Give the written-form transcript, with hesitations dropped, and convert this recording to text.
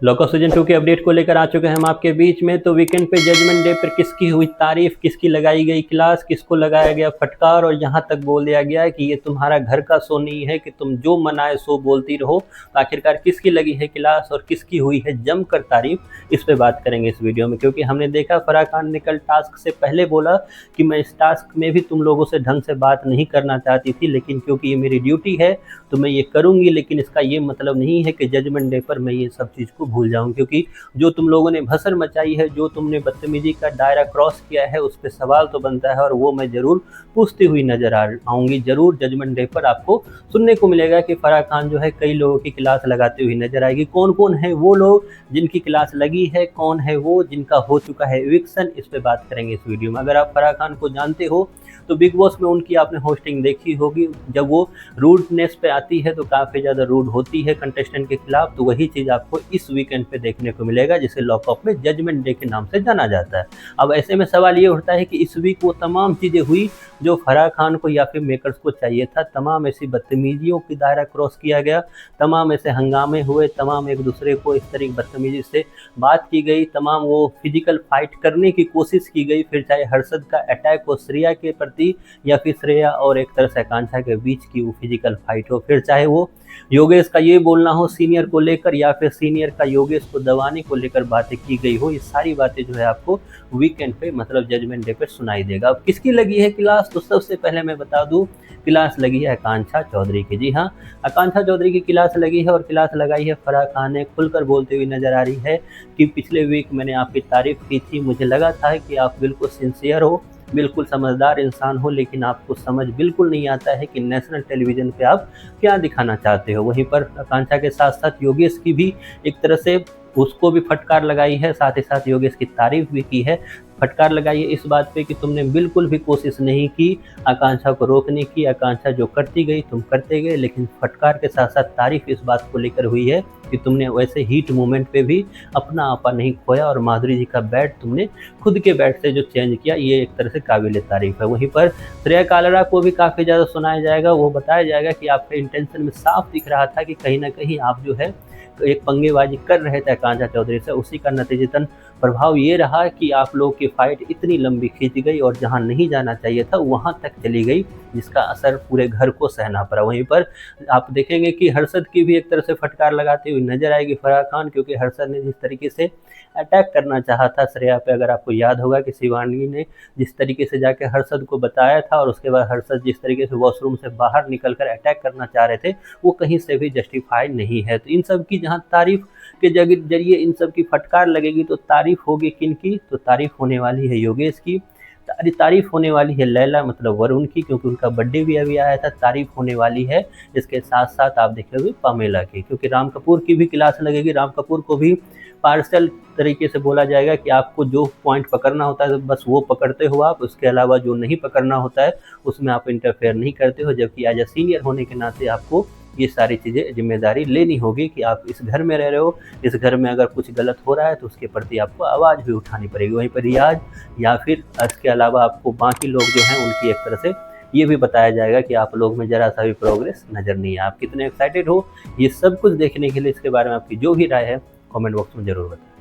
Lockup season 2 के update को लेकर आ चुके हैं हम आपके बीच में। तो वीकेंड पे जजमेंट डे पर किसकी हुई तारीफ, किसकी लगाई गई क्लास, किसको लगाया गया फटकार और यहाँ तक बोल दिया गया कि ये तुम्हारा घर का शो नहीं है कि तुम जो मनाए सो बोलती रहो। तो आखिरकार किसकी लगी है क्लास और किसकी हुई है जमकर तारीफ, इस पे बात करेंगे इस वीडियो में। क्योंकि हमने देखा फराह खान ने कल टास्क से पहले बोला कि मैं इस टास्क में भी तुम लोगों से ढंग से बात नहीं करना चाहती थी, लेकिन क्योंकि ये मेरी ड्यूटी है तो मैं ये करूँगी। लेकिन इसका ये मतलब नहीं है कि जजमेंट डे पर मैं ये सब चीज़ को भूल जाऊँ, क्योंकि जो तुम लोगों ने भसड़ मचाई है, जो तुमने बदतमीजी का दायरा क्रॉस किया है, उस पर सवाल तो बनता है और वो मैं ज़रूर पूछती हुई नजर आऊँगी। ज़रूर जजमेंट डे पर आपको सुनने को मिलेगा कि फराह खान जो है कई लोगों की क्लास लगाते हुए नजर आएगी। कौन कौन है वो लोग जिनकी क्लास लगी है, कौन है वो जिनका हो चुका है एविक्शन, इस पर बात करेंगे इस वीडियो में। अगर आप फराह खान को जानते हो तो बिग बॉस में उनकी आपने होस्टिंग देखी होगी। जब वो रूडनेस पे आती है तो काफ़ी ज़्यादा रूड होती है कंटेस्टेंट के खिलाफ। तो वही चीज़ आपको इस वीकेंड पे देखने को मिलेगा, जिसे लॉकअप में जजमेंट डे के नाम से जाना जाता है। अब ऐसे में सवाल ये उठता है कि इस वीक वो तमाम चीज़ें हुई जो फराह खान को या फिर मेकर्स को चाहिए था। तमाम ऐसी बदतमीजियों की दायरा क्रॉस किया गया, तमाम ऐसे हंगामे हुए, तमाम एक दूसरे को इस तरह की बदतमीजी से बात की गई, तमाम वो फिजिकल फाइट करने की कोशिश की गई। फिर चाहे हर्षद का अटैक हो श्रेया के प्रति या फिर श्रेया और एक तरह से आकांक्षा के बीच की वो फिजिकल फाइट हो, फिर चाहे वो योगेश का ये बोलना हो सीनियर को लेकर या फिर सीनियर का योगेश को दबाने को लेकर बातें की गई हो, ये सारी बातें जो है आपको वीकेंड पे मतलब जजमेंट डे पे सुनाई देगा। अब किसकी लगी है क्लास, तो सबसे पहले मैं बता दूं क्लास लगी है आकांक्षा चौधरी की। जी हाँ, आकांक्षा चौधरी की क्लास लगी है और क्लास लगाई है फराह खान ने। खुलकर बोलते हुए नजर आ रही है कि पिछले वीक मैंने आपकी तारीफ की थी, मुझे लगा था कि आप बिल्कुल सिंसियर हो, बिल्कुल समझदार इंसान हो, लेकिन आपको समझ बिल्कुल नहीं आता है कि नेशनल टेलीविज़न पे आप क्या दिखाना चाहते हो। वहीं पर आकांक्षा के साथ साथ योगेश की भी एक तरह से उसको भी फटकार लगाई है, साथ ही साथ योगेश की तारीफ भी की है। फटकार लगाई है इस बात पे कि तुमने बिल्कुल भी कोशिश नहीं की आकांक्षा को रोकने की, आकांक्षा जो करती गई तुम करते गए। लेकिन फटकार के साथ साथ तारीफ इस बात को लेकर हुई है कि तुमने वैसे हीट मोमेंट पे भी अपना आपा नहीं खोया और माधुरी जी का बैट तुमने खुद के बैट से जो चेंज किया, ये एक तरह से काबिल तारीफ है। वहीं पर श्रेया कालरा को भी काफ़ी ज़्यादा सुनाया जाएगा, वो बताया जाएगा कि आपके इंटेंशन में साफ दिख रहा था कि कहीं ना कहीं आप जो है एक पंगेबाजी कर रहे थे आकांक्षा चौधरी से। उसी का नतीजतन प्रभाव ये रहा कि आप लोग की फाइट इतनी लंबी खींच गई और जहां नहीं जाना चाहिए था वहां तक चली गई, जिसका असर पूरे घर को सहना पड़ा। वहीं पर आप देखेंगे कि हर्षद की भी एक तरह से फटकार लगाते हुए नजर आएगी फराह खान, क्योंकि हर्षद ने जिस तरीके से अटैक करना चाहा था श्रेया पे, अगर आपको याद होगा कि शिवानी ने जिस तरीके से जाके हर्षद को बताया था और उसके बाद हर्षद जिस तरीके से वॉशरूम से बाहर निकलकर अटैक करना चाह रहे थे, वो कहीं से भी जस्टिफाइड नहीं है। तो इन सब की जहाँ तारीफ के जरिए इन सब की फटकार लगेगी तो तारीफ होगी किनकी, तो तारीफ होने वाली है योगेश की, तारीफ होने वाली है लैला मतलब वरुण की, क्योंकि उनका बर्थडे भी अभी आया था। तारीफ होने वाली है इसके साथ साथ आप देखेंगे पामेला की, क्योंकि राम कपूर की भी क्लास लगेगी। राम कपूर को भी पार्सल तरीके से बोला जाएगा कि आपको जो पॉइंट पकड़ना होता है बस वो पकड़ते हो आप, उसके अलावा जो नहीं पकड़ना होता है उसमें आप इंटरफेयर नहीं करते हो। जबकि एज ए सीनियर होने के नाते आपको ये सारी चीज़ें जिम्मेदारी लेनी होगी कि आप इस घर में रह रहे हो, इस घर में अगर कुछ गलत हो रहा है तो उसके प्रति आपको आवाज़ भी उठानी पड़ेगी। वहीं पर रियाज या फिर इसके अलावा आपको बाकी लोग जो हैं उनकी एक तरह से ये भी बताया जाएगा कि आप लोग में ज़रा सा भी प्रोग्रेस नज़र नहीं है। आप कितने एक्साइटेड हो ये सब कुछ देखने के लिए, इसके बारे में आपकी जो भी राय है कमेंट बॉक्स में ज़रूर बताएं।